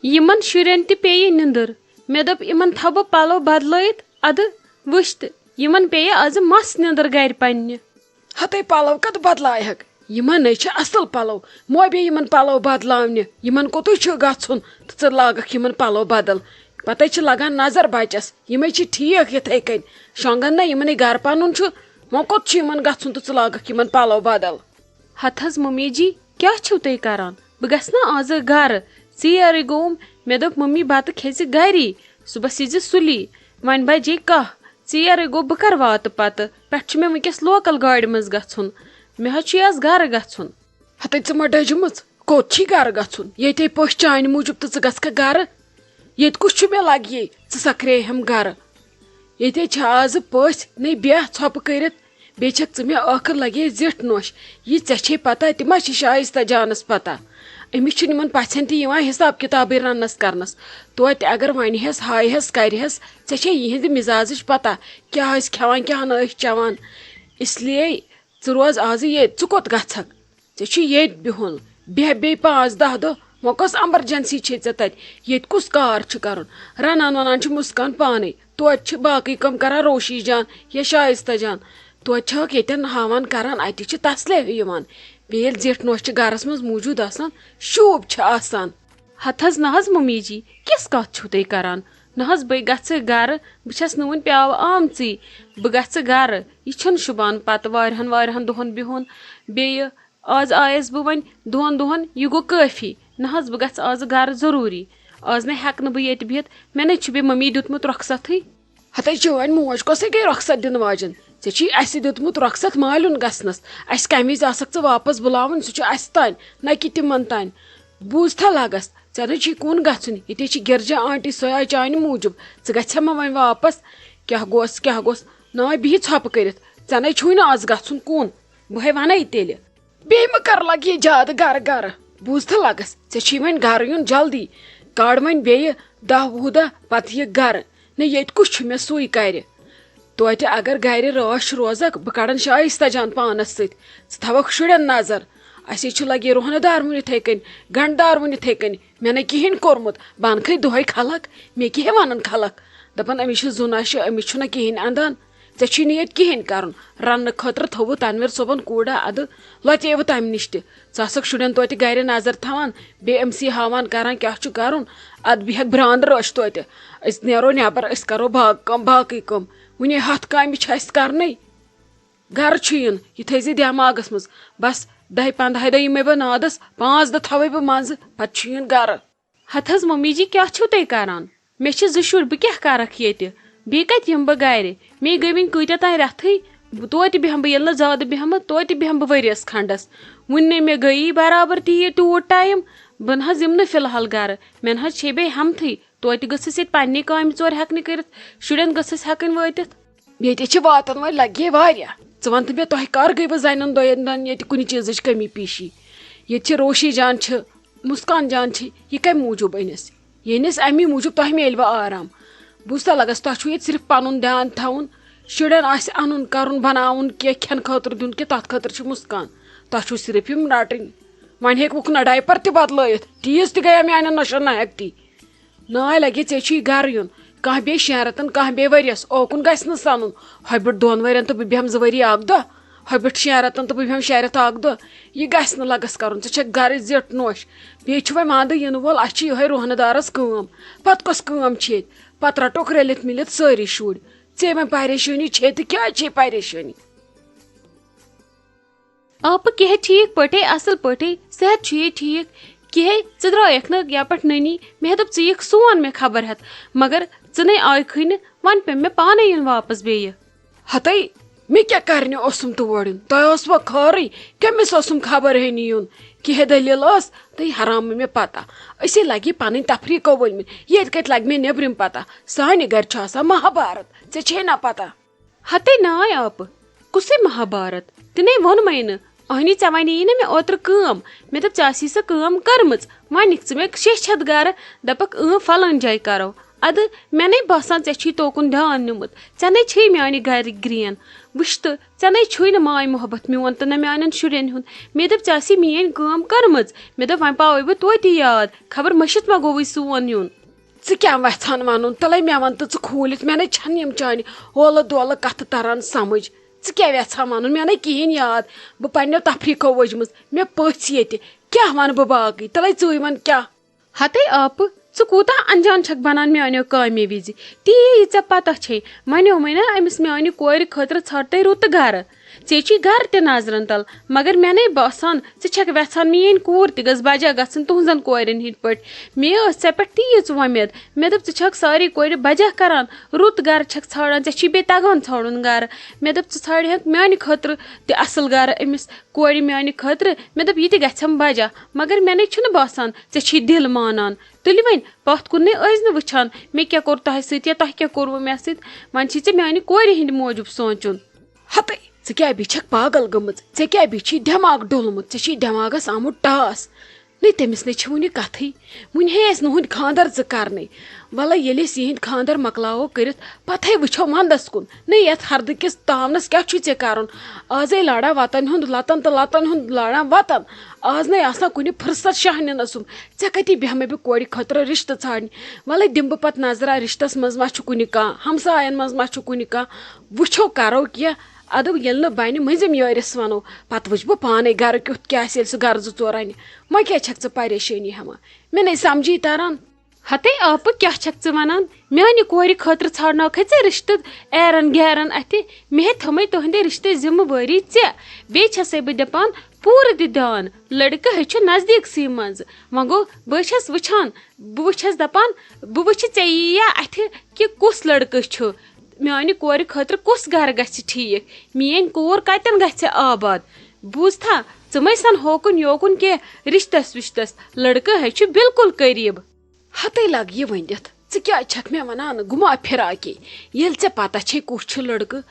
یمن شُرٮ۪ن تہِ پیٚیہِ نِندٕر مےٚ دوٚپ یمن تھاو بہٕ پلو بدلٲیِتھ ادٕ وٕچھ تہٕ یمن پیٚیہِ آز مس نِندٕر گرِ پننہِ. ہتے پلو کتھ بدلایہکھ یمن چھِ اصل پلو موبے یمن پلو بدلاونہِ یمن کوٚتُے چھُ گژھُن تہٕ ژٕ لاگکھ یمن پلو بدل پتہٕ چھِ لگان نظر بچس یمے چھِ ٹھیٖک یِتھے کٔنۍ شۄنگن نا یمنٕے گرٕ پنُن چھُ وۄنۍ کوٚت چھُ یمن گژھُن تہٕ ژٕ لاگکھ یمن پلو بدل. ہتھ حظ ممی جی کیٛاہ چھِو تُہۍ کران بہٕ گژھٕ نا آزٕ گرٕ ژیرٕے گوٚوُم مےٚ دوٚپ ممی بتہٕ کھیٚژِ گری صبحس ییٖزِ سُلی وۄنۍ بجے 1 ژیرٕے گوٚو بہٕ کر واتہٕ پتہٕ پٮ۪ٹھٕ چھُ مےٚ وٕنکیٚس لوکل گاڑِ منٛز گژھُن مےٚ حظ چھُ آز گرٕ گژھُن. ہتے ژٕ ما ڈٔجمٕژ کوٚت چھی گرٕ گژھُن ییٚتے پٔژھۍ چانہِ موٗجوٗب تہٕ ژٕ گژھکھا گرٕ ییٚتہِ کُس چھُ مےٚ لگہِ ژٕ سکرے ہم گرٕ ییٚتے چھِ آزٕ پٔژھۍ نے بیٚہہ ژھۄپہٕ کٔرِتھ بیٚیہِ چھکھ ژٕ مےٚ ٲخٕر لگے زِٹھ نوش یہِ ژےٚ چھے پتہ تہِ ما چھِ شایستہ جانس پتہ أمِس چھُنہٕ یِمن پژھٮ۪ن تہِ یِوان حساب کِتابٕے رننس کرنس توتہِ اگر ونہس ہایہس کرہس ژےٚ چھے یِہنٛدِ مزاجٕچ پتہ کیٛاہ ٲسۍ کھٮ۪وان کیٛاہ نہٕ ٲسۍ چٮ۪وان اسلیے ژٕ روز آزٕ ییٚتہِ ژٕ کوٚت گژھکھ ژےٚ چھُ ییٚتہِ بِہُن بیٚہہ بیٚیہِ 5-10 دۄہ وۄنۍ کۄس ایمرجنسی چھے ژےٚ تتہِ ییٚتہِ کُس کار چھُ کرُن رنان ونان چھِ مسکان پانے توتہِ چھِ باقٕے کٲم کران روشی جان یا شایستہ جان توتہِ چھکھ ییٚتٮ۪ن ہاوان کران اتہِ چھِ تسلے یِوان بیٚیہِ ییٚلہِ زِٹھ نوش چھِ گرس منٛز موٗجوٗد آسان شوٗب چھِ آسان. ہتھ حظ نہ حظ ممی جی کِژھ کتھ چھِو تُہۍ کران نہ حظ بہٕ گژھٕ گرٕ بہٕ چھس نہٕ وُنہِ پیاوٕ آمژٕے بہٕ گژھٕ گرٕ یہِ چھُنہٕ شوٗبان پتہٕ واریاہن دۄہن بِہُن بیٚیہِ آز آیس بہٕ وۄنۍ 2 دۄہن یہِ گوٚو کٲفی نہ حظ بہٕ گژھٕ آزٕ گرٕ ضروٗری آز نَے ہٮ۪کہٕ نہٕ بہٕ ییٚتہِ بِہِتھ مےٚ نَے چھُ بیٚیہِ ممی دیُتمُت رۄخصتھٕے. ہتے چٲنۍ موج کۄسے گٔے رۄخصت دِنہٕ واجٮ۪ن ژےٚ چھُے اَسہِ دیُتمُت رۄخصت مالیُن گژھنس اَسہِ کمہِ وِزِ آسکھ ژٕ واپس بُلاوُن سُہ چھُ اَسہِ تانۍ نہ کہِ تِمن تانۍ بوٗزتھا لگس ژےٚ نَے چھُے کُن گژھُن ییٚتے چھِ گرجا آنٹی سۄ آیہِ چانہِ موٗجوٗب ژٕ گژھِ ما وۄنۍ واپس کیٛاہ گوٚژھ نا بِہہِ ژھۄپہٕ کٔرِتھ ژےٚ نَے چھُے نہٕ آز گژھُن کُن بہٕ ہے ونے تیٚلہِ بیٚیہِ مہ کر لگ یہِ زیادٕ گرٕ بوٗزتھا لگس ژےٚ چھُے وۄنۍ گرٕ یُن جلدی کڑ وۄنۍ بیٚیہِ 10-20 دۄہ پتہٕ یہِ گرٕ نہ ییٚتہِ کُس چھُ مےٚ سُے کرِ توتہِ اگر گرِ رٲچھ روزکھ بہٕ کڑن شایستہ جان پانس سۭتۍ ژٕ تھاوکھ شُرٮ۪ن نظر اَسے چھُ لگے روہنہٕ دار وُنہِ یِتھے کٔنۍ گنڈٕ دار وُنہِ یِتھے کٔنۍ مےٚ نَے کِہینۍ کوٚرمُت بہٕ انکھے دۄہے خلق مےٚ کیٛاہ وَنن خلق دپان أمِس چھِ زُناشہِ أمِس چھُنہ کِہینۍ اندان ژےٚ چھُے نہٕ ییٚتہِ کِہینۍ کرُن رننہٕ خٲطرٕ تھوٚوُ تنویر صٲبن کوٗڑا ادٕ لۄژیوٕ تمہِ نِش تہِ ژٕ آسکھ شُرٮ۪ن توتہِ گرِ نظر تھاوان بیٚیہِ أمسٕے ہاوان کران کیٛاہ چھُ کرُن ادٕ بیٚہکھ برٛانٛدٕ رٲچھ توتہِ أسۍ نیرو نٮ۪بر أسۍ کرو باقٕے کٲم وُنہِ 100 کامہِ چھِ اَسہِ کرنٕے گرٕ چھُ یُن یہِ تھٲیزِ دٮ۪ماغس منٛز بس 10-15 دۄہ یِمے بہٕ نادس 5 دۄہ تھاوے بہٕ منٛزٕ پتہٕ چھُ یُن گرٕ. ہتھ حظ ممی جی کیٛاہ چھِو تُہۍ کران مےٚ چھِ 2 شُرۍ بہٕ کیٛاہ کرکھ ییٚتہِ بیٚیہِ کتہِ یِمہٕ بہٕ گرِ مے گٔے وۄنۍ کۭتیاہ تانۍ رٮ۪تھٕے توتہِ بیٚہمہٕ بہٕ ییٚلہِ نہٕ زیادٕ بیٚہمہٕ توتہِ بیٚہمہٕ بہٕ ؤرِیس کھنڈس وُنہِ نَے مےٚ گٔیی برابر تیوٗت ٹایم بہٕ نہ حظ یِمہٕ نہٕ فِلحال گرٕ مےٚ نہ حظ چھے بیٚیہِ ہٮ۪متھٕے توتہِ گٔژھٕس ییٚتہِ پننہِ کامہِ ژور ہٮ۪کنہِ کٔرِتھ شُرٮ۪ن گٔژھٕس ہٮ۪کٕنۍ وٲتِتھ. ییٚتہِ چھِ واتن وۄنۍ لگے واریاہ ژٕ ون تہٕ مےٚ تۄہہِ کر گٔیوٕ زنٮ۪ن دۄین ییٚتہِ کُنہِ چیٖزٕچ کٔمی پیٖشی ییٚتہِ چھِ روشی جان چھِ مسکان جان چھِ یہِ کمہِ موٗجوٗب أنِس یہِ أنِس امی موٗجوٗب تۄہہِ میلوٕ آرام بوٗزتھا لگس تۄہہِ چھُو ییٚتہِ صرف پنُن دھیان تھاوُن شُرٮ۪ن آسہِ انُن کرُن بناوُن کینٛہہ کھٮ۪نہٕ خٲطرٕ دیُن کہِ تتھ خٲطرٕ چھِ مسکان تۄہہِ چھُو صرف یِم رٹٕنۍ وۄنۍ ہیٚکوُکھ نہ ڈایپر تہِ بدلٲیِتھ تیٖژ تہِ گٔیا میانٮ۪ن نۄشن نہ ہٮ۪کتی ناے لگے ژےٚ چھُے گرٕ یُن کانٛہہ بیٚیہِ 6 رٮ۪تن کانٛہہ بیٚیہِ ؤرِیس اوکُن گژھِ نہٕ سنُن ہۄبِٹ 2 ؤرین تہٕ بہٕ بیٚہمہٕ 2 ؤری 1 دۄہ ہۄبِٹ 6 رٮ۪تن تہٕ بہٕ بیٚہمہٕ 6 رٮ۪تھ 1 دۄہ یہِ گژھِ نہٕ لگس کرُن ژٕ چھکھ گرٕ زِٹھ نوش بیٚیہِ چھُ وۄنۍ ونٛدٕ یِنہٕ وول اسہِ چھِ یِہوے روہنہٕ دارس کٲم پتہٕ کۄس کٲم چھِ ییٚتہِ پتہٕ رٹوکھ رٔلِتھ مِلِتھ سٲری شُرۍ ژےٚ وۄنۍ پریشٲنی چھے تہٕ کیٛازِ چھے پریشٲنی. آپہٕ کیٛاہ ٹھیٖک پٲٹھۍ اصل پٲٹھۍ صحت چھُ یے ٹھیٖک کیٛاہ ژٕ درٛایکھ نہٕ یپٲرۍ نٔنی مےٚ دوٚپ ژٕ یِکھ سون مےٚ خبر ہٮ۪تھ مگر ژٕ نَے آیکھٕے نہٕ وۄنۍ پیٚو مےٚ پانے یُن واپس بیٚیہِ. ہتے مےٚ کیٛاہ کرنہِ اوسُم تور یُن تۄہہِ اوسوا خٲرٕے کٔمِس اوسُم خبر ہینی یُن کیٛاہ دٔلیٖل ٲس تہٕ حرامہٕ مےٚ پتہ أسے لگہِ پنٕنۍ تفریٖقو ؤلمٕتۍ ییٚتہِ کتہِ لگہِ مےٚ نیبرِم پتہ سانہِ گرِ چھُ آسان مہابھارت ژےٚ چھے نا پتہ. ہتے ناے آپہٕ کُسے مہابھارت تہِ نَے ووٚنمَے نہٕ اہنی ژےٚ وَنیی نہ مےٚ اوترٕ کٲم مےٚ دوٚپ ژےٚ آسی سۄ کٲم کٔرمٕژ وۄنۍ نِکھ ژٕ مےٚ 6 گرٕ دپکھ فلٲنۍ جایہِ کرو اد مے نئی باسان ژے چھی توکن دھیان نیومت ژے نئی چھی میانہ گرک گرین وچھ تو ژے نئی چھوے نہ ماے محبت میون تو نہ میانن شرین ہند مے دپ ژے آسی میٲنۍ کٲم کٔرمٕژ مے دپ وۄنۍ پاوے بہٕ توتہِ یاد خبر مٔشِتھ ما گوٚوُے سون یُن ژٕ کیٛاہ وژھان وَنُن تَلے مےٚ وَن تہٕ ژٕ کھوٗلِتھ مےٚ نَے چھَنہٕ یِم چانہِ ہولہٕ دولہٕ کَتھٕ تَران سَمٕجھ ژٕ کیٛاہ وٮ۪ژھان وَنُن مےٚ نَے کِہیٖنۍ یاد بہٕ پنٛنیو تفریٖقو ؤجمٕژ مےٚ پٔژھۍ ییٚتہِ کیٛاہ وَنہٕ بہٕ باقٕے تَلے ژٕے وَن کیٛاہ ہتے آپہٕ ژٕ کوٗتاہ انجان چھکھ بنان میانیو کامہِ وِزِ تی ژےٚ پتہ چھے وَنیومَے نا أمِس میانہِ کورِ خٲطرٕ ژھانڈتَے رُتہٕ گرٕ ژےٚ چھی گرٕ تہِ نظرن تل مگر مےٚ نَے باسان ژٕ چھکھ وٮ۪ژھان میٲنۍ کوٗر تہِ گٔژھ بجا گژھٕنۍ تُہنٛزن کورٮ۪ن ہِنٛدۍ پٲٹھۍ مےٚ ٲس ژےٚ پٮ۪ٹھ تیٖژ وۄمید مےٚ دوٚپ ژٕ چھکھ سارے کورِ بجا کران رُت گرٕ چھکھ ژھانڈان ژےٚ چھی بیٚیہِ تگان ژھانڈُن گرٕ مےٚ دوٚپ ژٕ ژھانڈہکھ میانہِ خٲطرٕ تہِ اصل گرٕ أمِس کورِ میانہِ خٲطرٕ مےٚ دوٚپ یہِ تہِ گژھٮ۪م بجا مگر مےٚ نَے چھُنہٕ باسان ژےٚ چھی دِل مانان تُلہِ وۄنۍ پتھ کُنٕے ٲسۍ نہٕ وٕچھان مےٚ کیٛاہ کوٚر تۄہہِ سۭتۍ یا تۄہہِ کیٛاہ کوٚروٕ مےٚ سۭتۍ وۄنۍ چھی ژےٚ میانہِ کورِ ہِنٛدِ موٗجوٗب سونٛچُن ہتے ژٕ کیٛاہ بیٚیہِ چھکھ پاگل گٔمٕژ ژےٚ کیٛاہ بیٚیہِ چھی دٮ۪ماغ ڈوٚلمُت ژےٚ چھی دٮ۪ماغس آمُت ٹاس نَے تٔمِس نَے چھِ وُنہِ کتھٕے وُنہِ ہے اَسہِ نُہُنٛد خانٛدر ژٕ کرنٕے وَلے ییٚلہِ أسۍ یِہِنٛدۍ خانٛدر مۄکلاوو کٔرِتھ پتہٕ وٕچھو ونٛدس کُن نَے یتھ ہردٕ کِس تاونس کیٛاہ چھُے ژےٚ کرُن آزے لاران وتن ہُنٛد لتن تہٕ لتن ہُنٛد لاران وتن آز نَے آسان کُنہِ فٕرست شاہ نِنَسُم ژےٚ کَتی بیٚہمَے بہٕ کورِ خٲطرٕ رِشتہٕ ژھانڈنہِ وَلے دِمہٕ بہٕ پتہٕ نظرا رِشتس منٛز ما چھُ کُنہِ کانٛہہ ہمساین منٛز ما چھُ کُنہِ کانٛہہ وٕچھو کرو کینٛہہ ادٕ ییٚلہِ نہٕ بنہِ مٔنٛزِم یٲرِس وَنو پتہٕ وٕچھٕ بہٕ پانے گرٕ کیُتھ کیٛاہ آسہِ ییٚلہِ سُہ گرٕ زٕ ژور انہِ وۄنۍ کیٛازِ چھکھ ژٕ پریشٲنی ہٮ۪وان مےٚ نَے سمجھی تران ہتے آپہٕ کیٛاہ چھکھ ژٕ ونان میانہِ کورِ خٲطرٕ ژھانڈناوکھے ژےٚ رِشتہٕ ایرن گیرن اتھِ مےٚ ہے تھٲمٕے تُہنٛدِ رِشتٕچ ذِمہٕ وٲری ژےٚ بیٚیہِ چھسے بہٕ دپان پوٗرٕ دِ دھیان لڑکہٕ ہیٚچھُ نزدیٖکسٕے منٛز وۄنۍ گوٚو بہٕ چھس وٕچھان بہٕ چھس دپان بہٕ وٕچھِ ژےٚ یِیا اتھِ کہِ کُس لڑکہٕ چھُ میانہِ کورِ خٲطرٕ کُس گرٕ گژھِ ٹھیٖک میٲنۍ کوٗر کتٮ۪ن گژھِ آباد بوٗزتھا ژٕ مے سن ہوکُن یوکُن کینٛہہ رِشتس وِشتس لڑکہٕ ہے چھُ بالکُل قریٖب ہتے لگ یہِ ؤنِتھ ژٕ کیٛازِ چھکھ مےٚ ونان گُما پھراکے ییٚلہِ ژےٚ پتہ چھے کُس چھُ لڑکہٕ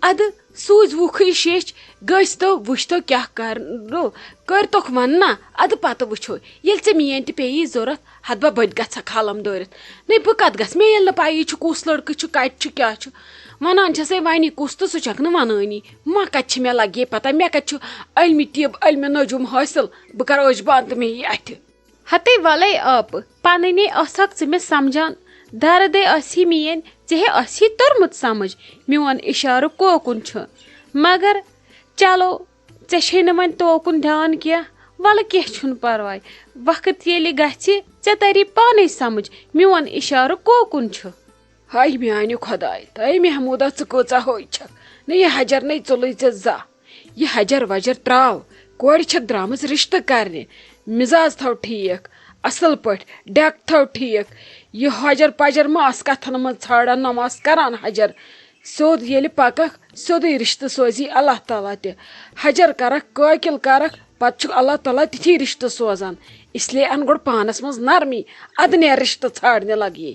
ادٕ سوٗزۍ وُکھٕے شیٚچھ گٔژھۍ تو وٕچھ تو کیٛاہ کرو کٔرۍتوکھ وننا ادٕ پتہٕ وٕچھو ییٚلہِ ژےٚ میٲنۍ تہِ پیٚیی ضوٚرتھ ہتبہ بہٕ تہِ گژھکھ حلم دٲرِتھ نَے بہٕ کتھ گژھٕ مےٚ ییٚلہِ نہٕ پایی چھُ کُس لڑکہٕ چھُ کتہِ چھُ کیٛاہ چھُ ونان چھسے وَنی کُس تہٕ سُہ چھکھ نہٕ ونٲنی ما کتہِ چھِ مےٚ لگے پتہ مےٚ کتہِ چھُ علمِ طب علمِ نجوم حٲصِل بہٕ کرٕ أچھ بنٛد تہٕ مےٚ یی اتھِ ہتے وَلے آپہٕ پنٕنی ٲسکھ ژٕ مےٚ سمجھان دردے ٲسی میٲنۍ ژےٚ ہے ٲسی توٚرمُت سمجھ میون اِشارٕ کوکُن چھُ مگر چلو ژےٚ چھے نہٕ وۄنۍ توکُن دھیان کینٛہہ وَلہٕ کینٛہہ چھُنہٕ پرواے وقت ییٚلہِ گژھِ ژےٚ تری پانے سمجھ میون اِشارٕ کوکُن چھُ ہاے میانہِ خۄداے تاے محموٗدا ژٕ کۭژاہ ہوے چھکھ نَے یہِ حجر نَے ژوٚلُے ژےٚ زانٛہہ یہِ حجر وجر تراو کورِ چھکھ درامٕژ رِشتہٕ کرنہِ مِزاز تھاو ٹھیٖک اصل پٲٹھۍ ڈٮ۪ک تھاو ٹھیٖک یہِ حجر پجر ما آس کتھن منٛز ژھانڈان نہ آس کران حجر سیوٚد ییٚلہِ پککھ سیوٚدُے رِشتہٕ سوزی اللہ تعالیٰ تہِ حجر کرکھ قٲکِل کرکھ پتہٕ چھُکھ اللہ تعالیٰ تِتھی رِشتہٕ سوزان اس لیے ان گۄڈٕ پانس منٛز نرمی ادٕ نیر رِشتہٕ ژھانڈنہِ لگیے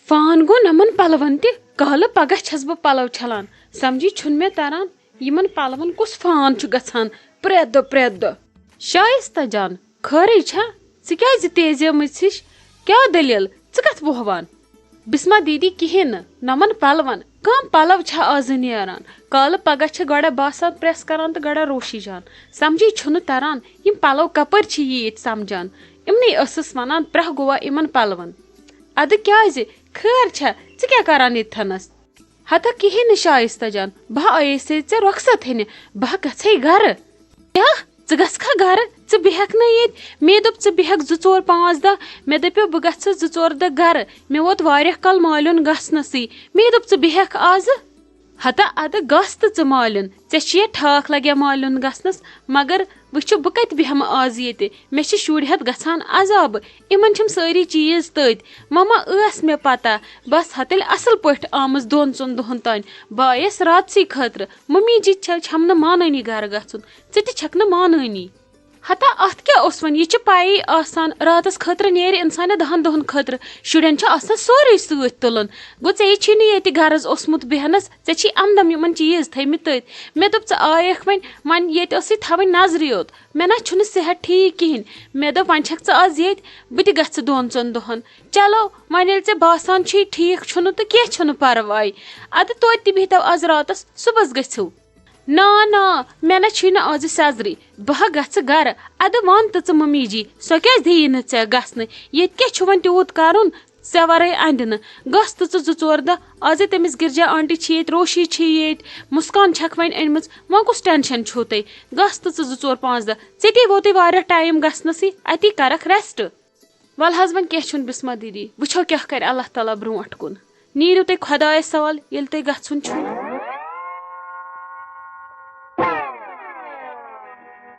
فان گوٚو نمن پلون تہِ کالہٕ پگہہ چھس بہٕ پلو چھلان سمجھی چھُنہٕ مےٚ تران یِمن پلون کُس فان چھُ گژھان پرٛٮ۪تھ دۄہ پرٛٮ۪تھ دۄہ شایستہ جان خٲرٕے چھا ژٕ کیٛازِ تیزیمٕژ ہِش کیٛاہ دٔلیٖل ژٕ کتھ بوہوان بسما دیدی کِہیٖنۍ نہٕ نمن پلون کانٛہہ پلو چھا آزٕ نیران کالہٕ پگہہ چھِ گۄڈٕ باسان پریس کران تہٕ گۄڈٕ روشی جان سمجھی چھُنہٕ تران یِم پلو کپٲرۍ چھِ ییٖتۍ سمجان یِمنٕے ٲسٕس ونان پرٛہ گوٚوا یِمن پلون ادٕ کیٛازِ خٲر چھا ژٕ کیٛاہ کران ییٚتھنس ہتا کِہیٖنۍ نہٕ شایستہ جان بہٕ آیے سے ژےٚ رۄخصت ہینہِ بہٕ گژھے گرٕ کیٛاہ ژٕ گژھکھا گرٕ ژٕ بیٚہکھ نہٕ ییٚتہِ مےٚ دوٚپ ژٕ بیٚہکھ 2-4 5 دۄہ مےٚ دپیو بہٕ گژھٕ 2-4 دۄہ گرٕ مےٚ ووت واریاہ کال مالیُن گژھنسٕے مےٚ دوٚپ ژٕ بیٚہکھ آزٕ ہتا ادٕ گژھ تہٕ ژٕ مالیُن ژےٚ چھُیا ٹھاکھ لگیا مالیُن گژھنس مگر وٕچھو بہٕ کتہِ بیٚہمہٕ آز ییٚتہِ مےٚ چھِ شُرۍ ہٮ۪تھ گژھان عذابہٕ یِمن چھِم سٲری چیٖز تٔتۍ مما ٲس مےٚ پتہ بس ہا تیٚلہِ اصل پٲٹھۍ آمٕژ 2-3 دۄہن تانۍ بہٕ آیس راتسٕے خٲطرٕ ممی جی چھم نہٕ مانٲنی گرٕ گژھُن ژٕ تہِ چھکھ نہٕ مانٲنی ہتا ات کیا اس ون یہ پائی آسان راتس خطر نیرِ انسان 10 دۄہن خطر شُرٮ۪ن چھُ آسان سورُے سۭتۍ تُلُن گوٚو ژےٚ چھی نہٕ ییٚتہِ غرض اوسمُت بیٚہنس ژےٚ چھی امدم یِمن چیٖز تھٲیمٕتۍ تٔتھۍ مےٚ دوٚپ ژٕ آیکھ وۄنۍ ییٚتہِ ٲسٕے تھاوٕنۍ نظرِ یوت مےٚ نہ چھُنہٕ صحت ٹھیٖک کِہیٖنۍ مےٚ دوٚپ وۄنۍ چھکھ ژٕ آز ییٚتہِ بہٕ تہِ گژھٕ 2-3 دۄہن چلو وۄنۍ ییٚلہِ ژےٚ باسان چھُے ٹھیٖک چھُنہٕ تہٕ کینٛہہ چھُنہٕ پرواے ادٕ توتہِ تہِ بِہتو آز راتس صُبحس گٔژھِو نا مےٚ نہ چھُے نہٕ آز سیزرٕے بہٕ ہا گژھٕ گرٕ ادٕ وَن تہٕ ژٕ ممی جی سۄ کیازِ دِیی نہٕ ژےٚ گژھنہٕ ییٚتہِ کیٛاہ چھُ وۄنۍ تیوٗت کرُن ژےٚ ورٲے اندِ نہٕ گژھ تہٕ ژٕ 2-4 دۄہ آزے تٔمِس گِرجا آنٹی چھی ییٚتہِ روشی چھی ییٚتہِ مسکان چھکھ وۄنۍ أنمٕژ وۄنۍ کُس ٹینشن چھُو تۄہہِ گژھ تہٕ ژٕ 2-4-5 دۄہ ژےٚ ووتُے واریاہ ٹایم گژھنسٕے اتی کرکھ ریسٹ ول حظ وۄنۍ کینٛہہ چھُنہٕ بسمہ دیدی وٕچھو کیٛاہ کرِ اللہ تعالیٰ برونٛٹھ کُن نیٖرِو تُہۍ خۄدایس سوال ییٚلہِ تۄہہِ گژھُن چھُ